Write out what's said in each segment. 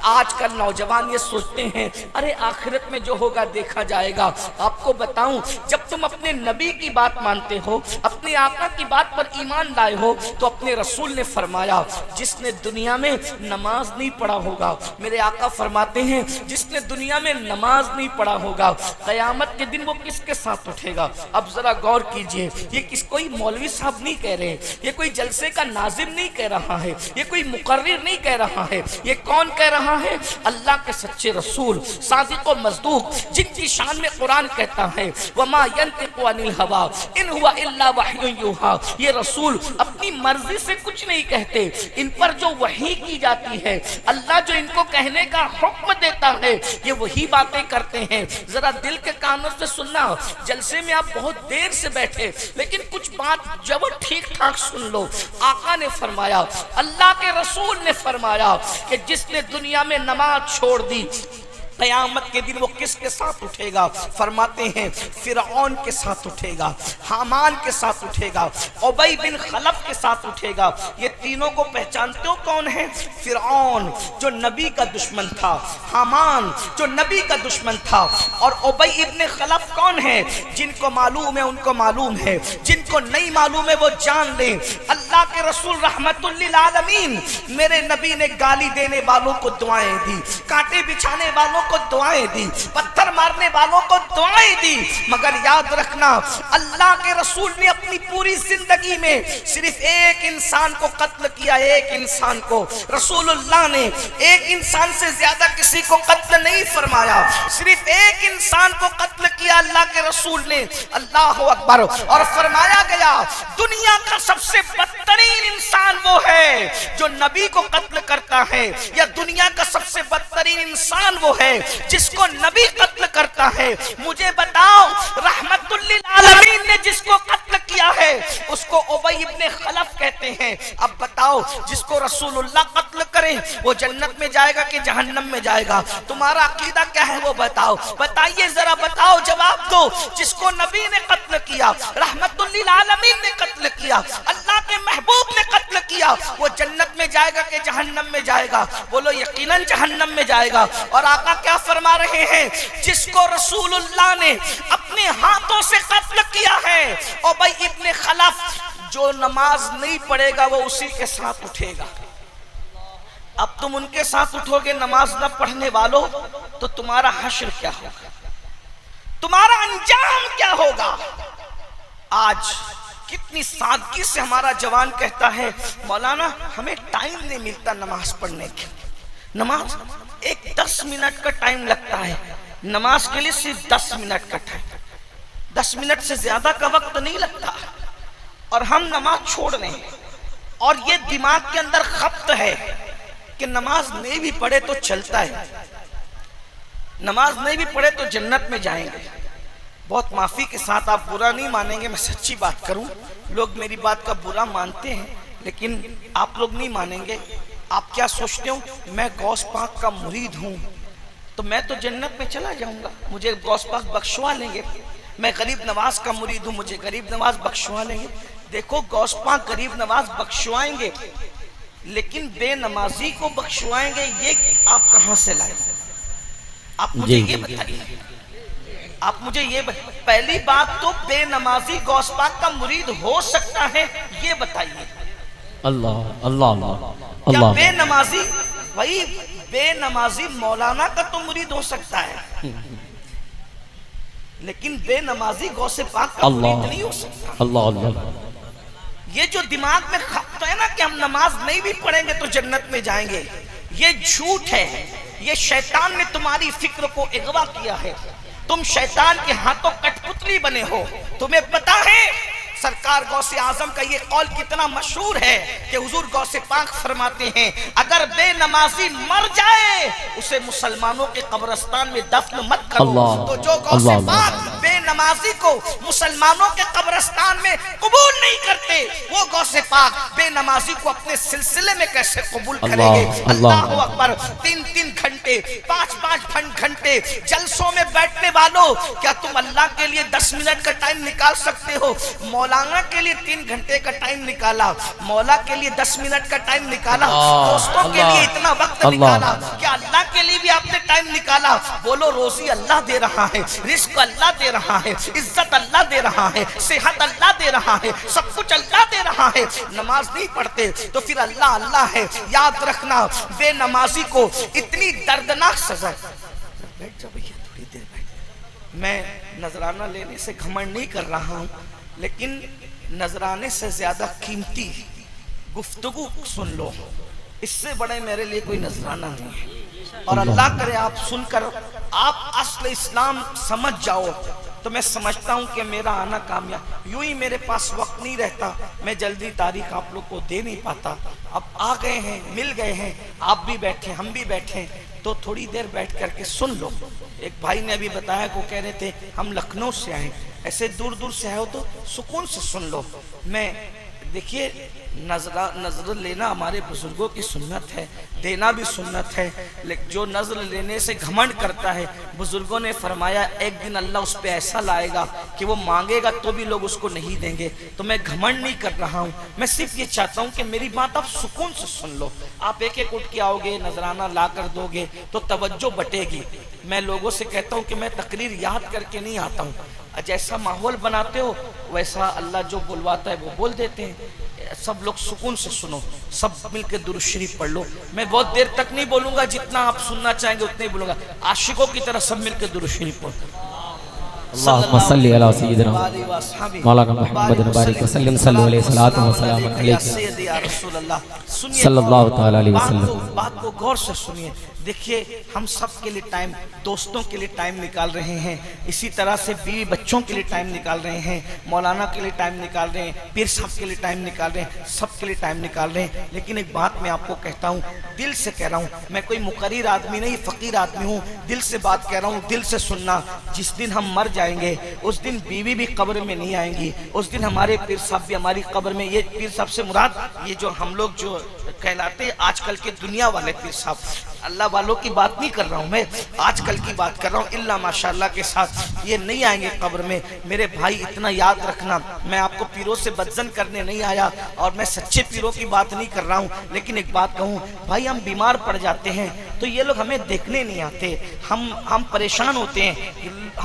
آج کل نوجوان یہ سوچتے ہیں ارے آخرت میں جو ہوگا دیکھا جائے گا۔ آپ کو بتاؤں، جب تم اپنے نبی کی بات مانتے ہو، اپنے آقا کی بات پر ایمان لائے ہو، تو اپنے رسول نے فرمایا جس نے دنیا میں نماز نہیں پڑھا ہوگا، میرے آقا فرماتے ہیں جس نے دنیا میں نماز نہیں پڑھا ہوگا، قیامت کے دن وہ کس کے ساتھ اٹھے گا؟ اب ذرا غور کیجئے، یہ کوئی مولوی صاحب نہیں کہہ رہے، یہ کوئی جلسے کا ناظم نہیں کہہ رہا ہے، یہ کوئی مقرر نہیں کہہ رہا ہے، یہ کون کہہ رہا ہے؟ اللہ کے سچے رسول، صادق و مصدوق، جن کی شان میں قرآن کہتا ہے وَمَا يَنْتِقُ عَنِ الْهَوَىٰ إِنْ هُوَ إِلَّا وَحْيٌ يُوحَىٰ، یہ رسول اپنی مرضی سے کچھ نہیں کہتے، ان پر جو وحی کی جاتی ہے، اللہ جو ان کو کہنے کا حکم دیتا ہے، یہ وہی باتیں کرتے ہیں۔ ذرا دل کے کانوں سے سننا، جلسے میں آپ بہت دیر سے بیٹھے لیکن کچھ بات جب ٹھیک ٹھاک سن لو۔ آقا نے فرمایا، اللہ کے رسول نے فرمایا کہ جس نے دنیا میں نماز چھوڑ دی، قیامت کے دن وہ کس کے ساتھ اٹھے گا؟ فرماتے ہیں فرعون کے ساتھ اٹھے گا، حامان کے ساتھ اٹھے گا، ابی بن خلف کے ساتھ اٹھے گا۔ یہ تینوں کو پہچانتے ہو کون ہیں؟ فرعون جو نبی کا دشمن تھا، حامان جو نبی کا دشمن تھا، اور ابی ابن خلف کون ہے؟ جن کو معلوم ہے ان کو معلوم ہے، جن کو نہیں معلوم ہے وہ جان لیں۔ اللہ کے رسول رحمت للعالمین، میرے نبی نے گالی دینے والوں کو دعائیں دی، کانٹے بچھانے والوں کو دعائیں دی، پتھر مارنے والوں کو دعائیں دی، مگر یاد رکھنا اللہ کے رسول نے اپنی پوری زندگی میں صرف ایک انسان کو قتل کیا، ایک انسان کو۔ رسول اللہ نے ایک انسان سے زیادہ کسی کو قتل نہیں فرمایا، صرف ایک انسان کو قتل کیا اللہ کے رسول نے، اللہ اکبر، اور فرمایا گیا دنیا کا سب سے بدترین انسان وہ ہے جو نبی کو قتل کرتا ہے، یا دنیا کا سب سے بدترین انسان وہ ہے جس کو نبی قتل کرتا ہے۔ مجھے بتاؤ، رحمت للعالمین نے جس کو قتل کیا ہے اس کو ابی ابن خلف کہتے ہیں۔ اب بتاؤ، جس کو رسول اللہ قتل کرے وہ جنت میں جائے گا کہ جہنم میں جائے گا؟ تمہارا عقیدہ کیا ہے وہ بتاؤ، بتائیے ذرا، بتاؤ، جواب دو۔ جس کو نبی نے قتل کیا، رحمت للعالمین نے قتل کیا، اللہ کے محبوب نے قتل کیا، وہ جنت میں جائے گا کہ جہنم میں جائے گا؟ بولو یقیناً جہنم میں جائے گا۔ اور آقا کیا فرما رہے ہیں؟ جس کو رسول اللہ نے اپنے ہاتھوں سے قتل کیا ہے، ابی ابن خلف، جو نماز نہیں پڑھے گا وہ اسی کے ساتھ اٹھے گا۔ اب تم ان کے ساتھ اٹھو گے نماز نہ پڑھنے والوں، تو تمہارا حشر کیا ہوگا؟ تمہارا انجام کیا ہوگا؟ آج کتنی سادگی سے ہمارا جوان کہتا ہے مولانا ہمیں ٹائم نہیں ملتا نماز پڑھنے کے۔ نماز ایک 10 منٹ کا ٹائم لگتا ہے، نماز کے لیے صرف 10 منٹ کا ٹائم، 10 منٹ سے زیادہ کا وقت نہیں لگتا، اور ہم نماز چھوڑ رہے ہیں۔ اور یہ دماغ کے اندر خبط ہے کہ نماز نہیں بھی پڑھے تو چلتا ہے، نماز نہیں بھی پڑھے تو جنت میں جائیں گے۔ بہت معافی کے ساتھ، آپ برا نہیں مانیں گے، میں سچی بات کروں، لوگ میری بات کا برا مانتے ہیں لیکن آپ لوگ نہیں مانیں گے۔ آپ کیا سوچتے ہو میں غوث پاک کا مرید ہوں تو میں تو جنت میں چلا جاؤں گا، مجھے غوث پاک بخشوا لیں گے؟ میں غریب نواز کا مرید ہوں، مجھے غریب نواز بخشوا لیں گے؟ دیکھو غوث پاک غریب نواز بخشوائیں گے، لیکن بے نمازی کو بخشوائیں گے، یہ آپ کہاں سے لائیں؟ آپ مجھے یہ بتائیے، آپ مجھے یہ پہلی بات تو بے نمازی غوث پاک کا مرید ہو سکتا ہے؟ یہ بتائیے۔ اللہ اللہ اللہ، کیا بے نمازی، بھائی بے نمازی مولانا کا تو مرید ہو سکتا ہے لیکن بے نمازی غوث پاک کا مرید نہیں ہو سکتا۔ اللہ اللہ، یہ جو دماغ میں خبط ہے نا کہ ہم نماز نہیں بھی پڑھیں گے تو جنت میں جائیں گے، یہ جھوٹ ہے، یہ شیطان نے تمہاری فکر کو اغوا کیا ہے۔ تم شیطان کے ہاتھوں کٹ پتلی بنے ہو۔ تمہیں پتا ہے سرکار غوث اعظم کا یہ قول کتنا مشہور ہے کہ حضور غوث پاک فرماتے ہیں اگر بے نمازی مر جائے اسے مسلمانوں کے قبرستان میں دفن مت کرو۔ تو جو غوث پاک بے نمازی کو مسلمانوں کے قبرستان میں قبول نہیں کرتے، وہ غوث پاک بے نمازی کو اپنے سلسلے میں کیسے قبول کریں گے؟ اللہ اکبر۔ 3 گھنٹے 5 گھنٹے جلسوں میں بیٹھنے والوں، کیا تم اللہ کے لیے 10 منٹ کا ٹائم نکال سکتے ہو؟ مولانا کے لیے 3 گھنٹے کا ٹائم نکالا، مولا کے لیے 10 منٹ کا ٹائم نکالا، دوستوں کے لیے اتنا وقت نکالا، کیا اللہ لیے آپ نے ٹائم نکالا، بولو روزی اللہ دے رہا ہے، رزق اللہ دے رہا ہے، عزت اللہ دے رہا ہے، صحت اللہ دے رہا ہے، سب کچھ اللہ دے رہا ہے، نماز نہیں پڑھتے تو پھر اللہ اللہ ہے۔ یاد رکھنا بے نمازی کو اتنی دردناک سزا۔ بیٹھ جا بھیا تھوڑی دیر بیٹھ۔ میں نذرانہ لینے سے گھمنڈ نہیں کر رہا ہوں، لیکن نذرانے سے زیادہ قیمتی گفتگو سن لو، اس سے بڑے میرے لیے کوئی نذرانہ نہیں ہے۔ اور اللہ کرے آپ سن کر آپ اصل اسلام سمجھ جاؤ تو میں سمجھتا ہوں کہ میرا آنا کامیاب۔ یوں ہی میرے پاس وقت نہیں رہتا، میں جلدی تاریخ آپ لوگ کو دے نہیں پاتا۔ اب آ گئے ہیں، مل گئے ہیں، آپ بھی بیٹھے ہم بھی بیٹھے، تو تھوڑی دیر بیٹھ کر کے سن لو۔ ایک بھائی نے ابھی بتایا کہ وہ کہہ رہے تھے ہم لکھنؤ سے آئے، ایسے دور دور سے آئے ہو تو سکون سے سن لو۔ میں دیکھیے نظر لینا ہمارے بزرگوں کی سنت ہے، دینا بھی سنت ہے، لیکن جو نظر لینے سے گھمنڈ کرتا ہے، بزرگوں نے فرمایا ایک دن اللہ اس پہ ایسا لائے گا کہ وہ مانگے گا تو بھی لوگ اس کو نہیں دیں گے۔ تو میں گھمنڈ نہیں کر رہا ہوں، میں صرف یہ چاہتا ہوں کہ میری بات آپ سکون سے سن لو۔ آپ ایک ایک اٹھ کے آؤ گے، نذرانہ لا کر دو گے تو توجہ بٹے گی۔ میں لوگوں سے کہتا ہوں کہ میں تقریر یاد کر کے نہیں آتا ہوں، جیسا ماحول بناتے ہو ویسا اللہ جو بلواتا ہے وہ بول دیتے ہیں۔ سب لوگ سکون سے سنو، سب مل کے درود شریف پڑھ لو۔ میں بہت دیر تک نہیں بولوں گا، جتنا آپ سننا چاہیں گے اتنے ہی بولوں گا۔ عاشقوں کی طرح سب مل کے درود شریف پڑھو۔ اللہم صلی علی سیدنا مولانا محمد بارک وسلم صلی اللہ علیہ وسلم صلی اللہ تعالی علیہ وسلم۔ بات کو غور سے سنیے۔ دیکھیے ہم سب کے لیے ٹائم، دوستوں کے لیے ٹائم نکال رہے ہیں، اسی طرح سے بیوی بچوں کے لیے ٹائم نکال رہے ہیں، مولانا کے لیے ٹائم نکال رہے ہیں، پیر صاحب کے لیے ٹائم نکال رہے ہیں، سب کے لیے ٹائم نکال رہے ہیں۔ لیکن ایک بات میں آپ کو کہتا ہوں، دل سے کہہ رہا ہوں، میں کوئی مقرر آدمی نہیں، فقیر آدمی ہوں، دل سے بات کہہ رہا ہوں، دل سے سننا۔ جس دن ہم مر جائیں گے اس دن بیوی بھی قبر میں نہیں آئیں گی، اس دن ہمارے پیر صاحب بھی ہماری قبر میں۔ یہ پیر صاحب سے مراد یہ جو ہم لوگ جو کہلاتے ہیں آج کل کے دنیا والے پیر صاحب، اللہ والوں کی بات نہیں کر رہا ہوں، میں آج کل کی بات کر رہا ہوں۔ اللہ ماشاءاللہ کے ساتھ یہ نہیں آئیں گے قبر میں۔ میرے بھائی اتنا یاد رکھنا، میں آپ کو پیروں سے بدزن کرنے نہیں آیا اور میں سچے پیروں کی بات نہیں کر رہا ہوں، لیکن ایک بات کہوں بھائی، ہم بیمار پڑ جاتے ہیں تو یہ لوگ ہمیں دیکھنے نہیں آتے، ہم پریشان ہوتے ہیں،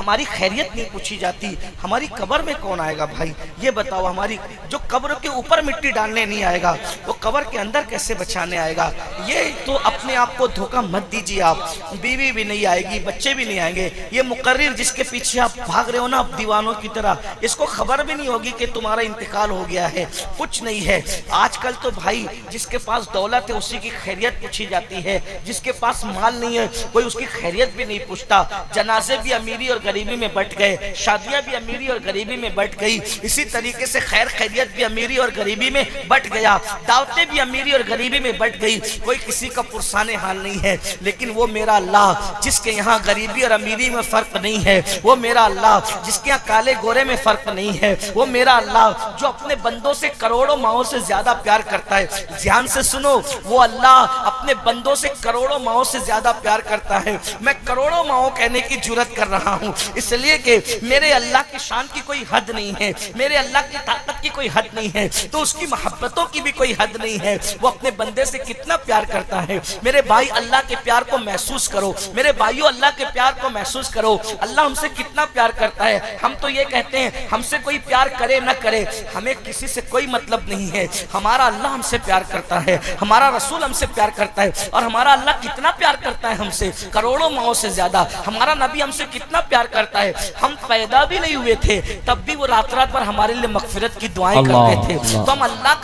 ہماری خیریت نہیں پوچھی جاتی۔ ہماری قبر میں کون آئے گا بھائی یہ بتاؤ؟ ہماری جو قبر کے اوپر مٹی ڈالنے نہیں آئے گا وہ قبر کے اندر کیسے بچانے آئے گا؟ یہ تو اپنے آپ کو دھوکہ مت دیجیے۔ آپ بیوی بھی نہیں آئے گی، بچے بھی نہیں آئیں گے۔ یہ مقرر جس کے پیچھے آپ بھاگ رہے ہو نا دیوانوں کی طرح، اس کو خبر بھی نہیں ہوگی کہ تمہارا انتقال ہو گیا ہے، کچھ نہیں ہے۔ آج کل تو بھائی جس کے پاس دولت ہے اسی کی خیریت پوچھی جاتی ہے، جس کے پاس مال نہیں ہے کوئی اس کی خیریت بھی نہیں پوچھتا۔ جنازے بھی امیری اور غریبی میں بٹ گئے، شادیاں بھی امیری اور غریبی میں بٹ گئی، اسی طریقے سے خیر خیریت بھی امیری اور غریبی میں بٹ گیا، دعوتیں بھی امیری اور غریبی میں بٹ گئی، کوئی کسی کا پرسان حال نہیں ہے۔ لیکن وہ میرا اللہ جس کے یہاں غریبی اور امیری میں فرق نہیں ہے، وہ میرا اللہ جس کے یہاں کالے گورے میں فرق نہیں ہے، وہ میرا اللہ جو اپنے بندوں سے کروڑوں ماؤں سے زیادہ پیار کرتا ہے۔ دھیان سے سنو، وہ اللہ اپنے بندوں سے کروڑوں ماؤں سے زیادہ پیار کرتا ہے۔ میں کروڑوں ماؤں کہنے کی جرات کر رہا ہوں اس لیے کہ میرے اللہ کی شان کی کوئی حد نہیں ہے، میرے اللہ کی طاقت کی کوئی حد نہیں ہے، تو اس کی محبتوں کی بھی کوئی حد نہیں ہے۔ وہ اپنے بندے سے کتنا پیار کرتا ہے۔ میرے بھائی اللہ کے پیار کو محسوس کرو، میرے بھائیوں اللہ کے پیار کو محسوس کرو۔ اللہ ہم سے کتنا پیار کرتا ہے۔ ہم تو یہ کہتے ہیں ہم سے کوئی پیار کرے نہ کرے ہمیں کسی سے کوئی مطلب نہیں ہے، ہمارا اللہ ہم سے پیار کرتا ہے، ہمارا رسول ہم سے پیار کرتا ہے۔ اور ہمارا اللہ کتنا پیار کرتا ہے ہم سے، کروڑوں ماؤں سے زیادہ۔ ہمارا نبی ہم سے کتنا پیار کرتا ہے، ہم پیدا بھی نہیں ہوئے تھے تب بھی وہ رات رات پر ہمارے لیے مغفرت کی دعائیں کرتے تھے۔ تو ہم اللہ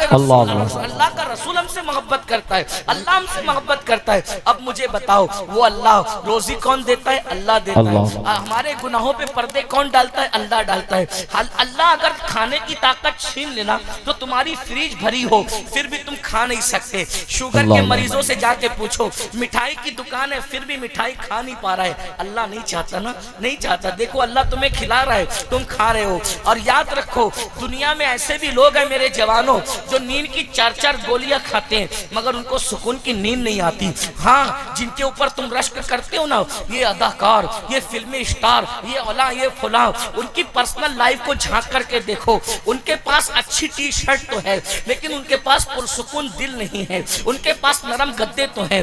کا رسول ہم سے محبت کرتا ہے، اللہ ہم سے محبت کرتا ہے۔ اب مجھے بتاؤ وہ اللہ روزی کون دیتا ہے؟ اللہ دیتا ہے۔ ہمارے گناہوں پہ پردے کون ڈالتا ہے؟ اللہ ڈالتا ہے۔ اللہ اگر کھانے کی طاقت چھین لینا تو تمہاری فریج بھری ہو پھر بھی تم کھا نہیں سکتے۔ شوگر کے مریضوں سے جا کے پوچھو، مٹھائی کی دکان ہے پھر بھی مٹھائی کھا نہیں پا رہا ہے۔ اللہ نہیں چاہتا نا، نہیں چاہتا۔ دیکھو اللہ تمہیں کھلا رہا ہے، تم کھا رہے ہو۔ اور یاد رکھو دنیا میں ایسے بھی لوگ ہیں میرے جوانوں جو نیند کی 4 گولیاں کھاتے ہیں مگر ان کو سکون کی نیند نہیں آتی۔ ہاں جن کے اوپر تم رشک کرتے ہو نا، یہ اداکار، یہ فلمی اسٹار، یہ اولا، یہ فلاں، ان کی پرسنل لائف کو جھانک کر کے دیکھو، ان کے پاس اچھی ٹی شرٹ تو ہے لیکن ان کے پاس پرسکون دل نہیں ہے، ان کے پاس نرم گدے تو ہیں،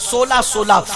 16-16,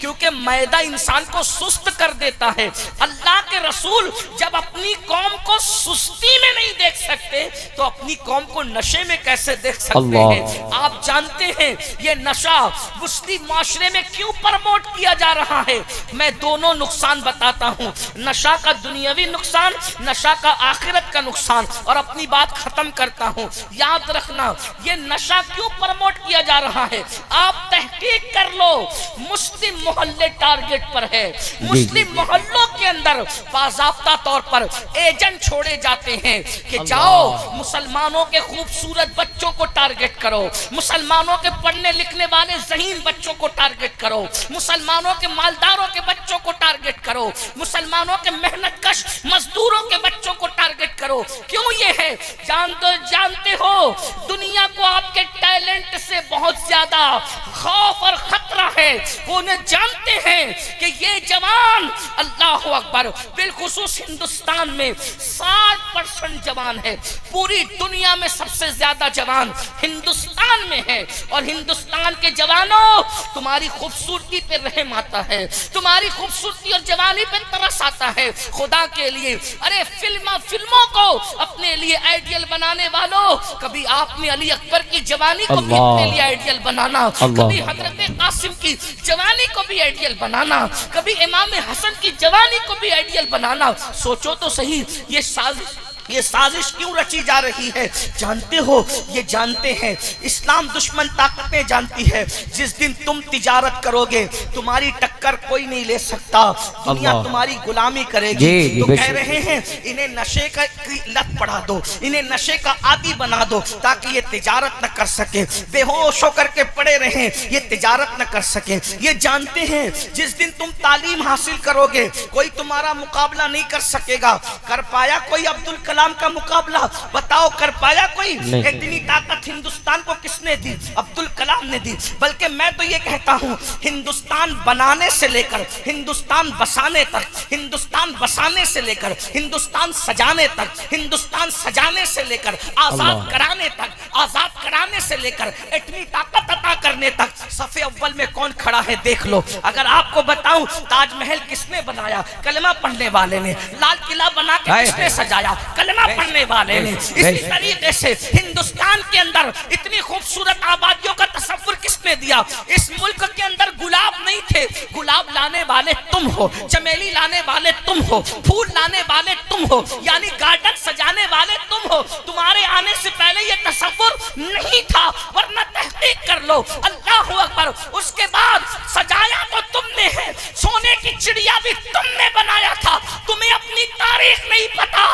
کیونکہ میدا انسان کو سست کر دیتا ہے۔ اللہ کے رسول جب اپنی قوم کو سستی میں نہیں دیکھ سکتے تو اپنی قوم کو نشے میں کیسے دیکھ سکتے ہیں؟ آپ جانتے ہیں یہ نشہ مسلم معاشرے میں کیوں پرموٹ کیا جا رہا ہے؟ میں دونوں نقصان بتاتا ہوں، نشہ کا دنیاوی نقصان، نشہ کا آخرت کا نقصان، اور اپنی بات ختم کرتا ہوں۔ یاد رکھنا یہ نشہ کیوں پرموٹ کیا جا رہا ہے؟ آپ تحقیق کر لو، مسلم محلے ٹارگٹ پر ہے۔ مسلم محلوں کے اندر باضابطہ طور پر ایجنٹ چھوڑے جاتے ہیں کہ جاؤ مسلمانوں کے خوبصورت بچوں کو ٹارگٹ کرو، مسلمانوں کے پڑھنے لکھنے والے ذہین بچوں کو ٹارگٹ کرو، مسلمانوں کے مالداروں کے بچوں کو ٹارگٹ کرو، مسلمانوں کے محنت کش مزدوروں کے بچوں کو ٹارگٹ کرو۔ کیوں یہ ہے؟ جانتے ہو دنیا کو آپ کے ٹیلنٹ سے بہت زیادہ خوف اور خطرہ ہے۔ وہ انہیں جانتے ہیں کہ یہ جوان، اللہ اکبر، بالخصوص ہندوستان میں 60% جوان ہے، پوری دنیا میں سب سے زیادہ جوان ہندوستان میں ہے، اور ہندوستان کے جوانوں تمہاری خوبصورتی پہ رحم آتا ہے، تمہاری خوبصورتی اور جوانی پہ ترس آتا ہے۔ خدا کے لیے ارے فلموں کو اپنے لیے آئیڈیل بنانے والوں، کبھی آپ نے علی اکبر کی جوانی کو بھی اپنے لیے آئیڈیل بنانا، کبھی حضرت قاسم کی جوانی کو بھی آئیڈیل بنانا، کبھی امام حسن کی جوانی کو بھی آئیڈیل بنانا۔ سوچو تو صحیح یہ سازش کیوں رچی جا رہی ہے؟ جانتے ہو، یہ جانتے ہیں اسلام دشمن طاقتیں جانتی ہے جس دن تم تجارت کرو گے تمہاری ٹکر کوئی نہیں لے سکتا، دنیا تمہاری غلامی کرے گی۔ تو کہہ رہے ہیں انہیں نشے کا لت پڑھا دو، انہیں نشے کا عادی بنا دو تاکہ یہ تجارت نہ کر سکے، بے ہوش ہو کر کے پڑے رہیں، یہ تجارت نہ کر سکے۔ یہ جانتے ہیں جس دن تم تعلیم حاصل کرو گے کوئی تمہارا مقابلہ نہیں کر سکے گا۔ کر پایا کوئی عبدالکلام کا مقابلہ؟ بتاؤ کر پایا کوئی؟ اتنی طاقت ہندوستان کو کس نے دی؟ عبدالکلام نے دی۔ بلکہ میں تو یہ کہتا ہوں ہندوستان بنانے سے لے کر ہندوستان بسانے تک، ہندوستان بسانے سے لے کر ہندوستان سجانے تک، ہندوستان سجانے سے لے کر آزاد کرانے تک، آزاد کرانے سے لے کر اتنی طاقت عطا کرنے تک صف اول میں کون کھڑا ہے دیکھ لو۔ اگر آپ کو بتاؤں تاج محل کس نے بنایا؟ کلمہ پڑھنے والے نے۔ لال قلعہ بنا کے کس نے سجایا؟ کلمہ پڑھنے والے نے۔ اسی طریقے سے ہندوستان کے اندر اتنی خوبصورت آبادیوں کا تصور کس نے دیا؟ اس ملک کے اندر گلاب نہیں تھے، گلاب لانے والے تم ہو، چمیلی لانے والے تم ہو، پھول لانے والے تم ہو، یعنی گارڈن سجانے والے تم ہو۔ تمہارے آنے سے پہلے یہ تصور نہیں تھا، ورنہ تحقیق کر لو۔ اللہ اکبر۔ اس کے بعد سجایا تو تم نے ہے، سونے کی چڑیا بھی تم نے بنایا تھا۔ تمہیں اپنی تاریخ نہیں پتا۔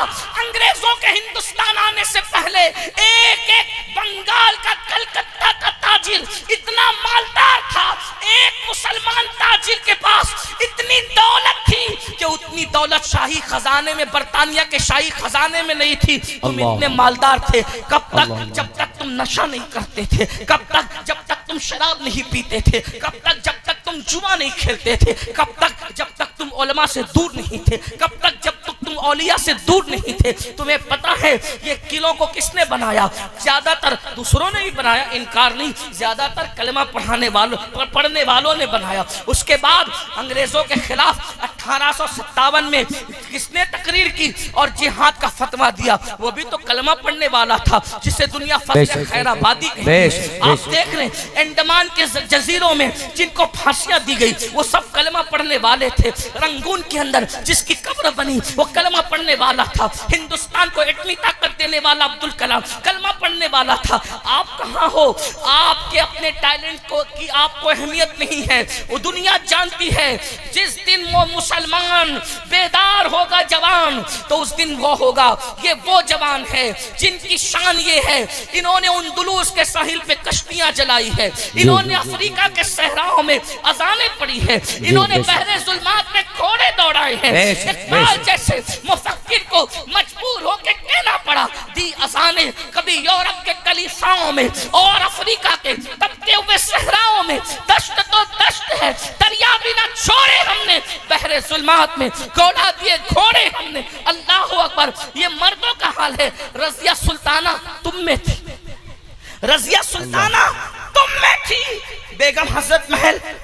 انگریزوں کے ہندوستان آنے سے پہلے ایک بنگال کا، کلکتہ کا تاجر اتنا مالدار تھا، ایک مسلمان تاجر کے پاس اتنی دولت تھی کہ اتنی دولت شاہی خزانے میں، برطانیہ کے شاہی خزانے میں نہیں تھی۔ تم اتنے مالدار تھے کب تک؟ جب تک تم نشہ نہیں کرتے تھے، کب تک؟ جب تک تم شراب نہیں پیتے تھے، کب تک؟ جب تک تم جوا نہیں کھیلتے تھے، کب تک؟ جب تک تم علماء سے دور نہیں تھے، کب تک؟ جب تک تم اولیاء سے دور نہیں تھے۔ تمہیں پتا ہے یہ قلعوں کو کس نے بنایا؟ زیادہ تر دوسروں نے ہی بنایا، انکار نہیں، زیادہ تر کلمہ پڑھنے والوں نے بنایا۔ اس کے بعد انگریزوں کے خلاف 1857 میں کس نے تقریر کی اور جہاد کا فتویٰ دیا؟ وہ بھی تو کلمہ پڑھنے والا تھا، جسے دنیا فتح خیر آبادی کہتی ہے۔ آپ دیکھ رہے ہیں انڈمان کے جزیروں میں جن کو پھانسیاں دی گئی وہ سب کلمہ پڑھنے والے تھے۔ رنگون کے اندر جس کی قبر بنی وہ کلمہ پڑھنے والا تھا۔ ہندوستان کو اتنی طاقت دینے والا عبدالکلام کلمہ پڑھنے والا تھا۔ آپ کہاں ہو؟ آپ کے اپنے ٹیلنٹ کی آپ کو اہمیت نہیں ہے، وہ دنیا جانتی ہے۔ جس دن وہ مسلمان بیدار ہوگا جوان تو اس دن وہ ہوگا، یہ وہ جوان ہے جن کی شان یہ ہے انہوں نے اندلس کے ساحل پہ کشتیاں جلائی ہے، انہوں نے افریقہ کے صحراؤں میں اذانیں پڑھی ہے، انہوں نے بحر ظلمات میں گھوڑے دوڑائے ہیں۔ اقبال جیسے مفکر کو مجبور ہو کے کہنا پڑا، دی اذانیں کبھی یورپ کے کلیساؤں میں اور افریقہ کے تپتے ہوئے صحراؤں میں۔ دشت تو دشت ہے، دریا بھی نہ چھوڑے ہم نے، بحر ظلمات میں گھوڑا دیے گھوڑے ہم نے۔ اللہ اکبر۔ یہ مردوں کا حال ہے۔ رضیہ سلطانہ تم میں تھی، رضیہ سلطانہ تم میں تھی، بیگم حضرت محل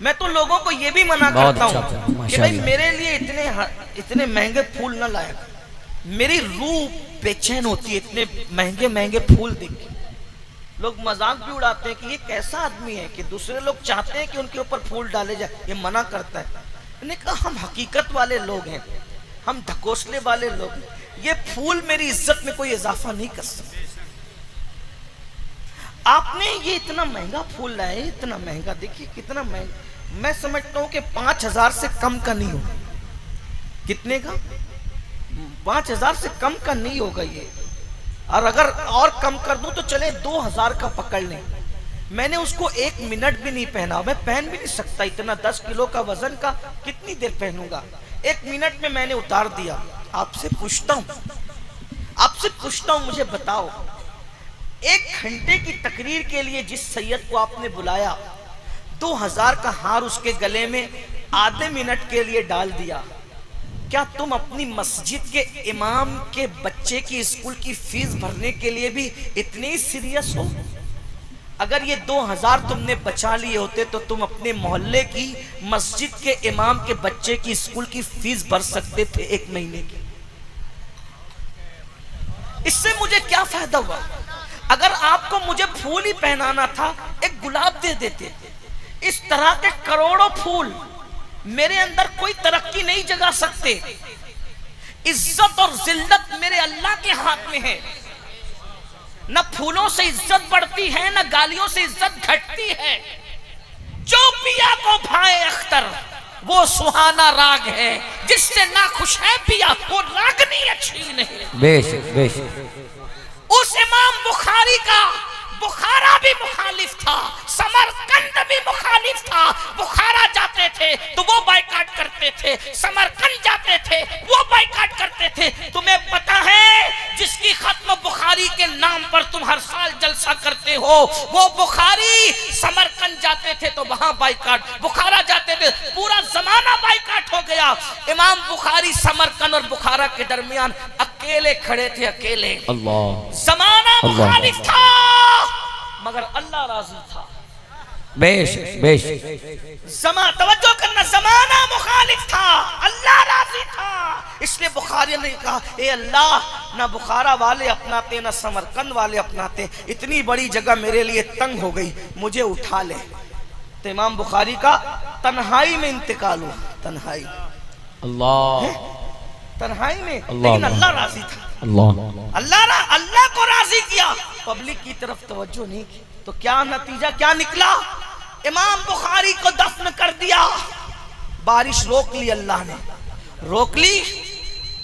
میں تو لوگوں کو یہ بھی منع بہت کرتا اچھا، ہوں کہ ماشاء بھائی اللہ۔ میرے لیے اتنے مہنگے پھول نہ لائے، میری روح بے چین ہوتی ہے اتنے مہنگے مہنگے پھول دیکھ کے۔ لوگ مذاق بھی اڑاتے ہیں کہ یہ کیسا آدمی ہے کہ دوسرے لوگ چاہتے ہیں کہ ان کے اوپر پھول ڈالے جائے، یہ منع کرتا ہے۔ میں نے کہا ہم حقیقت والے لوگ ہیں، ہم ڈھکوسلے والے لوگ ہیں، یہ پھول میری عزت میں کوئی اضافہ نہیں کر سکتے۔ آپ نے یہ اتنا مہنگا پھول لائے، اتنا مہنگا، دیکھیے کتنا مہنگا، میں سمجھتا ہوں کہ 5,000 سے کم کا نہیں ہوگا۔ کتنے کا؟ 5,000 سے کم کا نہیں ہوگا یہ، اور اگر اور کم کر دوں تو چلے 2,000 کا پکڑ لیں۔ میں نے اس کو 1 منٹ بھی نہیں پہنا، میں پہن بھی نہیں سکتا اتنا، 10 کلو کا وزن کا کتنی دیر پہنوں گا؟ 1 منٹ میں میں نے اتار دیا۔ آپ سے پوچھتا ہوں مجھے بتاؤ، 1 گھنٹے کی تقریر کے لیے جس سید کو آپ نے بلایا، 2,000 کا ہار اس کے گلے میں آدھے منٹ کے لیے ڈال دیا، کیا تم اپنی مسجد کے امام کے بچے کی اسکول کی فیس بھرنے کے لیے بھی اتنی سیریس ہو؟ اگر یہ 2,000 تم نے بچا لیے ہوتے تو تم اپنے محلے کی مسجد کے امام کے بچے کی اسکول کی فیس بھر سکتے تھے 1 مہینے کی۔ اس سے مجھے کیا فائدہ ہوا؟ اگر آپ کو مجھے پھول ہی پہنانا تھا، ایک گلاب دے دیتے۔ اس طرح کے کروڑوں پھول میرے اندر کوئی ترقی نہیں جگا سکتے۔ عزت اور ذلت میرے اللہ کے ہاتھ میں ہے، نہ پھولوں سے عزت بڑھتی ہے نہ گالیوں سے عزت گھٹتی ہے۔ جو پیا کو بھائے اختر وہ سہانا راگ ہے، جس سے ناخوش ہے پیا وہ راگنی اچھی نہیں۔ بے شک بے شک۔ اس امام بخاری کا بخارا بھی مخالف تھا، سمرقند بھی مخالف تھا۔ بخارا جاتے تھے تو وہ بائیکاٹ کرتے تھے، سمرقند جاتے تھے وہ بائیکاٹ کرتے تھے۔ تمہیں پتا ہے جس کی ختم بخاری کے نام پر تم ہر سال جلسہ کرتے ہو، وہ بخاری سمرقند جاتے تھے تو وہاں بائیکاٹ، بخارا جاتے تھے پورا زمانہ بائیکاٹ ہو گیا۔ امام بخاری سمرقند اور بخارا کے درمیان اکیلے کھڑے تھے، اکیلے۔ اللہ، زمانہ مخالف تھا مگر اللہ راضی تھا۔ بے شک بے شک۔ توجہ کرنا، زمانہ مخالف تھا، اللہ راضی تھا۔ اس لیے بخاری نے کہا اے اللہ، نہ بخارا والے اپناتے نہ سمرقند والے اپناتے، اتنی بڑی جگہ میرے لیے تنگ ہو گئی، مجھے اٹھا لے۔ تو امام بخاری کا تنہائی میں انتقال ہوا، تنہائی، اللہ، تنہائی میں، اللہ، لیکن اللہ راضی تھا۔ اللہ کو راضی کیا، پبلک کی طرف توجہ نہیں کی، تو کیا نتیجہ کیا نکلا؟ امام بخاری کو دفن کر دیا۔ بارش روک لی، اللہ نے روک لی۔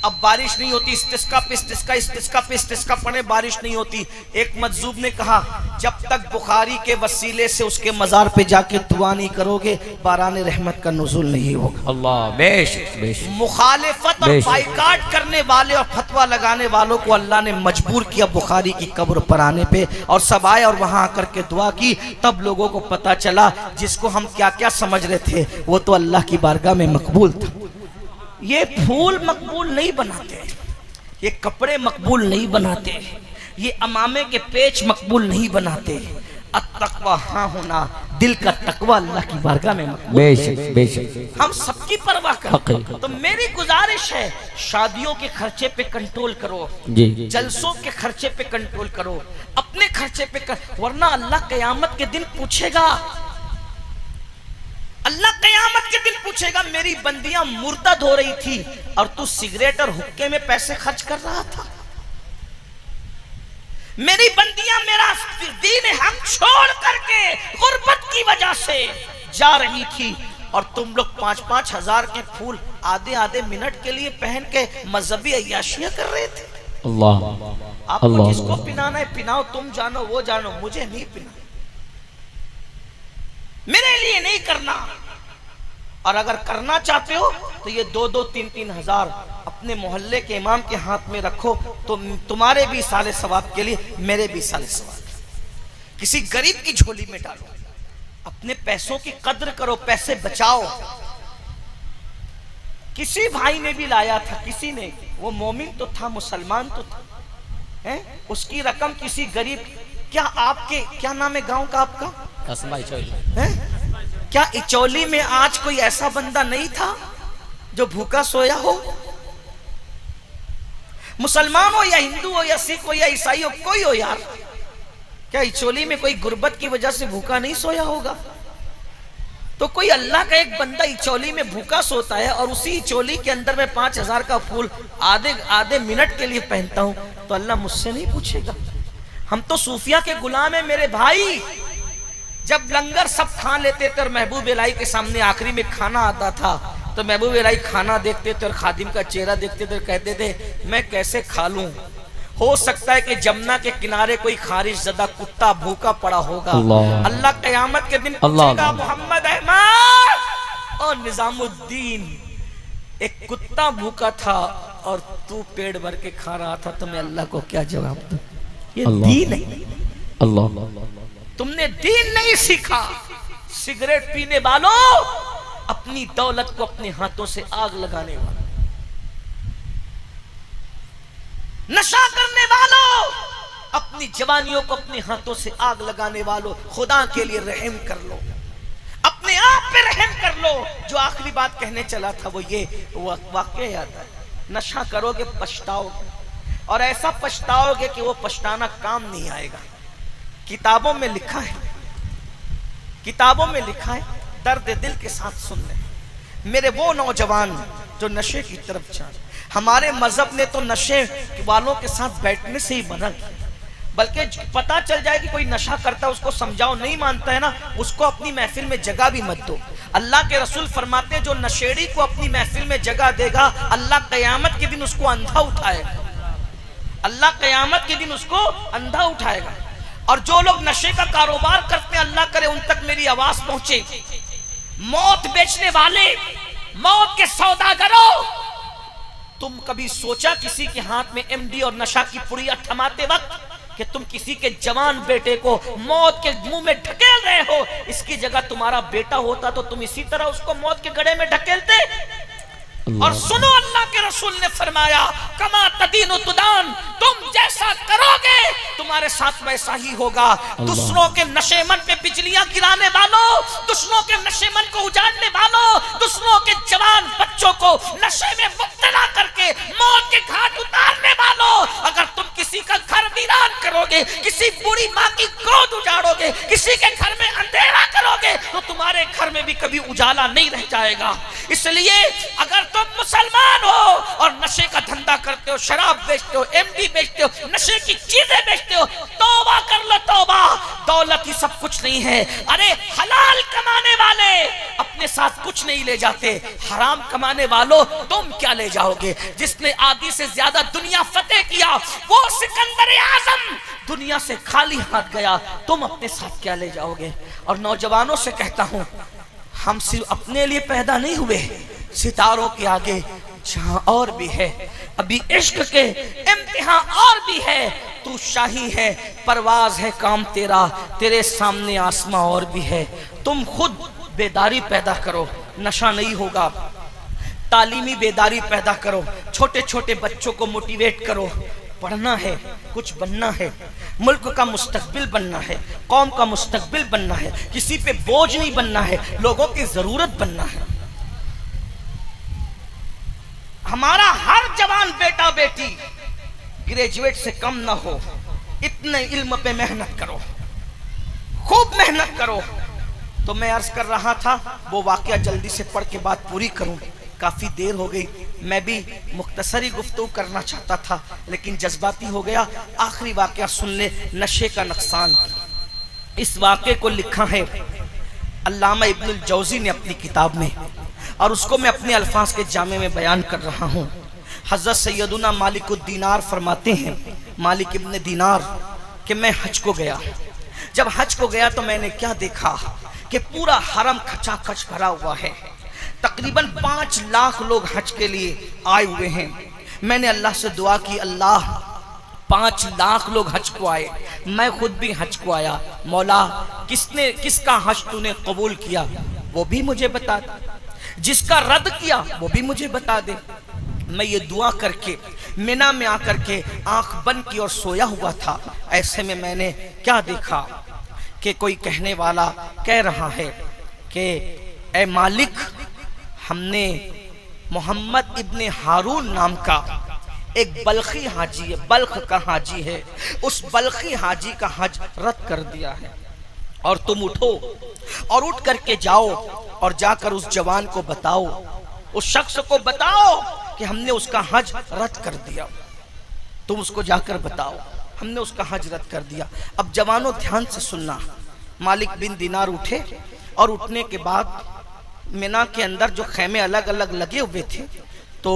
اب بارش نہیں ہوتی، استسقا پہ استسقا، استسقا پہ استسقا پڑھے، بارش نہیں ہوتی۔ ایک مجذوب نے کہا جب تک بخاری کے وسیلے سے اس کے مزار پہ جا کے دعا نہیں کرو گے باران رحمت کا نزول نہیں ہوگا۔ اللہ، بے شک بے شک۔ مخالفت اور بائیکاٹ کرنے والے اور فتویٰ لگانے والوں کو اللہ نے مجبور کیا بخاری کی قبر پر آنے پہ، اور سب آئے اور وہاں آ کر کے دعا کی۔ تب لوگوں کو پتا چلا جس کو ہم کیا کیا سمجھ رہے تھے وہ تو اللہ کی بارگاہ میں مقبول تھا۔ یہ پھول مقبول نہیں بناتے، یہ کپڑے مقبول نہیں بناتے، یہ امامے کے پیچ مقبول نہیں بناتے۔ التقوی ہاں ہونا، دل کا تقوی اللہ کی بارگاہ میں مقبول۔ بے شک بے شک۔ ہم سب کی پرواہ کرتے ہیں، تو میری گزارش ہے شادیوں کے خرچے پہ کنٹرول کرو، جی، جلسوں کے خرچے پہ کنٹرول کرو، اپنے خرچے پہ ورنہ اللہ قیامت کے دن پوچھے گا، اللہ قیامت کے دن پوچھے گا میری بندیاں مرتد ہو رہی تھی اور تو سگریٹ اور حقے میں پیسے خرچ کر رہا تھا، میری بندیاں میرا دین حق چھوڑ کر کے غربت کی وجہ سے جا رہی تھی اور تم لوگ 5-5 ہزار کے پھول آدھے آدھے منٹ کے لیے پہن کے مذہبی عیاشیاں کر رہے تھے۔ اللہ، آپ کو جس کو پنانا ہے پناؤ، تم جانو وہ جانو، مجھے نہیں پنانا، میرے لیے نہیں کرنا۔ اور اگر کرنا چاہتے ہو تو یہ 2-3 ہزار اپنے محلے کے امام کے ہاتھ میں رکھو، تو تمہارے بھی سال ثواب کے لیے میرے بھی سال ثواب، کسی غریب کی جھولی میں ڈالو، اپنے پیسوں کی قدر کرو، پیسے بچاؤ۔ کسی بھائی نے بھی لایا تھا، کسی نے، وہ مومن تو تھا، مسلمان تو تھا، اس کی رقم کسی غریب، کیا آپ کے کیا نام ہے گاؤں کا آپ کا؟ کیا اچولی میں آج کوئی ایسا بندہ نہیں تھا جو بھوکا سویا ہو؟ مسلمان ہو یا ہندو ہو یا سکھ ہو یا عیسائی ہو، کوئی ہو یار، کیا اچولی میں کوئی غربت کی وجہ سے بھوکا نہیں سویا ہوگا؟ تو کوئی اللہ کا ایک بندہ اچولی میں بھوکا سوتا ہے اور اسی اچولی کے اندر میں 5000 کا پھول آدھے منٹ کے لیے پہنتا ہوں، تو اللہ مجھ سے نہیں پوچھے گا؟ ہم تو صوفیہ کے غلام ہیں میرے بھائی۔ جب لنگر سب کھا لیتے تھے اور محبوب الہی کے سامنے آخری میں کھانا آتا تھا تو محبوب الہی کھانا دیکھتے تھے اور خادم کا چہرہ دیکھتے تھے اور کہتے تھے میں کیسے کھا لوں؟ ہو سکتا ہے کہ جمنا کے کنارے کوئی خارش زدہ کتا بھوکا پڑا ہوگا۔ اللہ قیامت کے دن پوچھے گا محمد احمد اور نظام الدین، ایک کتا بھوکا تھا اور تو پیڑ بھر کے کھا رہا تھا، تو میں اللہ کو کیا جواب دوں؟ یہ دین ہے، تم نے دین نہیں سیکھا۔ سگریٹ پینے والوں، اپنی دولت کو اپنے ہاتھوں سے آگ لگانے والوں، نشہ کرنے والوں، اپنی جوانیوں کو اپنے ہاتھوں سے آگ لگانے والوں، خدا کے لیے رحم کر لو، اپنے آپ پہ رحم کر لو۔ جو آخری بات کہنے چلا تھا وہ یہ واقعہ یاد ہے، نشہ کرو گے پچھتاؤ گے، اور ایسا پچھتاؤ گے کہ وہ پچھتانا کام نہیں آئے گا۔ کتابوں میں لکھا ہے، کتابوں میں لکھا ہے، درد دل کے ساتھ سن لیں میرے وہ نوجوان جو نشے کی طرف جائیں۔ ہمارے مذہب نے تو نشے والوں کے ساتھ بیٹھنے سے ہی منع کیا، بلکہ پتا چل جائے کہ کوئی نشہ کرتا ہے اس کو سمجھاؤ، نہیں مانتا ہے نا اس کو اپنی محفل میں جگہ بھی مت دو۔ اللہ کے رسول فرماتے ہیں جو نشیڑی کو اپنی محفل میں جگہ دے گا اللہ قیامت کے دن اس کو اندھا اٹھائے گا، اللہ قیامت کے دن اس کو اندھا اٹھائے گا۔ اور جو لوگ نشے کا کاروبار کرتے ہیں اللہ کرے ان تک میری آواز پہنچے، موت بیچنے والے، موت کے سوداگروں، تم کبھی سوچا کسی کے ہاتھ میں ایم ڈی اور نشہ کی پڑیا تھماتے وقت کہ تم کسی کے جوان بیٹے کو موت کے منہ میں ڈھکیل رہے ہو؟ اس کی جگہ تمہارا بیٹا ہوتا تو تم اسی طرح اس کو موت کے گڑھے میں ڈھکیلتے؟ اور سنو اللہ کے رسول نے فرمایا کما تدین تدان، تم جیسا کرو گے تمہارے ساتھ ویسا ہی ہوگا۔ دوسروں کے نشے من پہ بجلیاں گرانے والوں، دوسروں کے نشے من کو اجاڑنے والوں، دوسروں کے جوان بچوں کو نشے میں مبتلا کر کے موت کے گھاٹ اتارنے والوں، اگر تم کسی کا گھر ویران کرو گے، کسی بوڑھی ماں کی گود اجاڑو گے، کسی کے گھر میں اندھیرا کرو گے تو تمہارے گھر میں بھی کبھی اجالا نہیں رہ جائے گا۔ اس لیے اگر تم مسلمان ہو اور نشے کا دھندا کرتے ہو، شراب بیچتے ہو، ایم ڈی بیچتے ہو، نشے کی چیزیں بیچتے ہو، توبہ کر لو توبہ۔ دولت ہی سب کچھ نہیں ہے، ارے حلال کمانے والے اپنے ساتھ کچھ نہیں لے جاتے، حرام کمانے والوں تم کیا لے جاؤ گے؟ جس نے آدھی سے زیادہ دنیا فتح کیا وہ سکندر اعظم دنیا سے خالی ہاتھ گیا، تم اپنے ساتھ کیا لے جاؤ گے؟ اور نوجوانوں سے کہتا ہوں ہم صرف اپنے لیے پیدا نہیں ہوئے، ستاروں کے آگے جہاں اور بھی ہے، ابھی عشق کے امتحان اور بھی ہے، تو شاہی ہے پرواز ہے کام تیرا، تیرے سامنے آسماں اور بھی ہے۔ تم خود بیداری پیدا کرو، نشہ نہیں ہوگا، تعلیمی بیداری پیدا کرو، چھوٹے چھوٹے بچوں کو موٹیویٹ کرو، پڑھنا ہے، کچھ بننا ہے، ملک کا مستقبل بننا ہے، قوم کا مستقبل بننا ہے، کسی پہ بوجھ نہیں بننا ہے، لوگوں کی ضرورت بننا ہے۔ ہمارا ہر جوان بیٹا بیٹی گریجویٹ سے کم نہ ہو، اتنے علم پہ محنت کرو، خوب محنت کرو۔ تو میں عرض کر رہا تھا وہ واقعہ جلدی سے پڑھ کے بات پوری کروں، کافی دیر ہو گئی، میں بھی مختصری گفتگو کرنا چاہتا تھا لیکن جذباتی ہو گیا۔ آخری واقعہ سن لے، نشے کا نقصان۔ اس واقعے کو لکھا ہے علامہ ابن الجوزی نے اپنی کتاب میں، اور اس کو میں اپنے الفاظ کے جامع میں بیان کر رہا ہوں۔ حضرت سیدنا مالک الدینار فرماتے ہیں، مالک ابن دینار، کہ میں حج کو گیا، جب حج کو گیا تو میں نے کیا دیکھا کہ پورا حرم کھچا کھچ بھرا ہوا ہے، تقریباً 5 لاکھ لوگ حج کے لیے آئے ہوئے ہیں۔ میں نے اللہ سے دعا کی، اللہ 5 لاکھ لوگ حج کو آئے، میں خود بھی حج کو آیا، مولا کس کا حج تو نے قبول کیا وہ بھی مجھے بتا دے، جس کا رد کیا وہ بھی مجھے بتا دے۔ میں یہ دعا کر کے مینا میں آ کر کے آنکھ بند کی اور سویا ہوا تھا، ایسے میں نے کیا دیکھا کہ کوئی کہنے والا کہہ رہا ہے کہ اے مالک، ہم نے محمد ابن ہارون نام کا ایک بلخی حاجی ہے، بلخ کا حاجی ہے، اس بلخی حاجی کا حج رد کر دیا ہے، اور تم اٹھو اور اٹھ کر کے جاؤ اور جا کر اس جوان کو بتاؤ، اس شخص کو بتاؤ کہ ہم نے اس کا حج رد کر دیا۔ تم اس کو جا کر بتاؤ ہم نے اس کا حج رد کر دیا۔ اب جوانوں دھیان سے سننا، مالک بن دینار اٹھے اور اٹھنے کے بعد مینا کے اندر جو خیمے الگ الگ لگے ہوئے تھے تو